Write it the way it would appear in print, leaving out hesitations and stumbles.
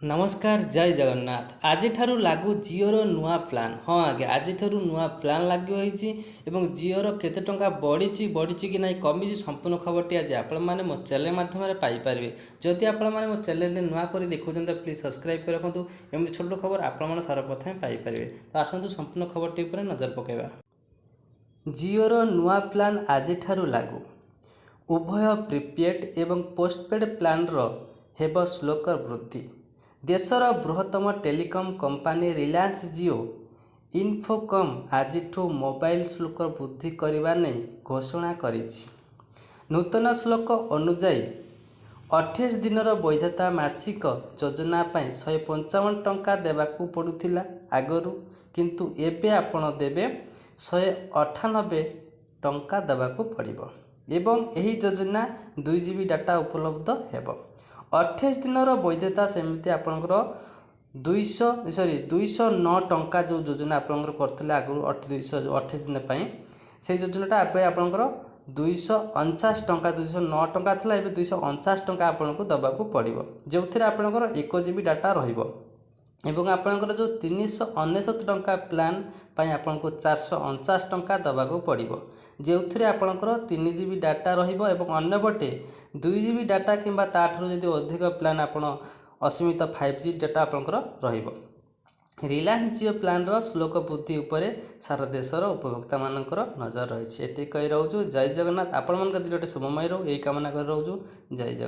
नमस्कार जय जगन्नाथ आज लागू जिओर नुआ प्लान। हाँ आगे आज नुआ प्लान लागू होईची एवं जिओर केते टंका बढ़ी बढ़ी कि ना कमी संपूर्ण खबरटी आज आपण मैंने मो चैनल माध्यम पाइपर। जदि आपण मैंने मो चैनल नुआ कर देखुं तो प्लीज सब्सक्राइब कर रखु। एमती छोट खबर आपण सर्वप्रथम पाइपर। तो आसतु संपूर्ण खबरटी पर नजर पकेबा। जिओर नुआ प्लान आज लागू उभय प्रिपेड एवं पोस्टपेड प्लान हेब श्लोकर वृद्धि। देशर बृहत्तम टेलीकॉम कंपनी रिलायंस जिओ इन्फोकम आज मोबाइल शुल्क वृद्धि करने नहीं घोषणा करिछि। नूतन शुल्क अनुजाई 28 दिनर वैधता मासिक योजना 155 टंका देवाकू पड़ुथिला आगरू, किंतु एबे आपण देबे 198 टंका देवाकू पड़िबो एवं एही योजना 2 GB डाटा उपलब्ध हेबो। 28 दिनर वैधता सेमती आपणकर 209 टंका जो योजना आपणकर करथिले आगु 28 दिन पई से योजनाटा आबे आपणकर 249 टंका 209 टंका थिला एबे 249 टंका आपनको दबाकू पड़िबो, जोथिरे आपणकर 1 GB डाटा रहिबो एवं आपणकर जो 399 टंका प्लान पई आपनको 449 टंका दबाकू पड़िबो, जोथिरे आपणकर 3 GB डाटा रहिबो एवं अन्य बटे 2 GB डाटा किंबा ताठरो जदि अधिक प्लान आपण असीमित 5G डाटा आपणकर रहिबो। रिलायंस जिओ प्लान श्लोक वृद्धि उपरे सारा देशर उपभोक्ता मानकर नजर रही। एति कही रहूँ जय जगन्नाथ। आपण मान दिन शुभमय रो यही कामना कर रहूँ। जय जगन्नाथ।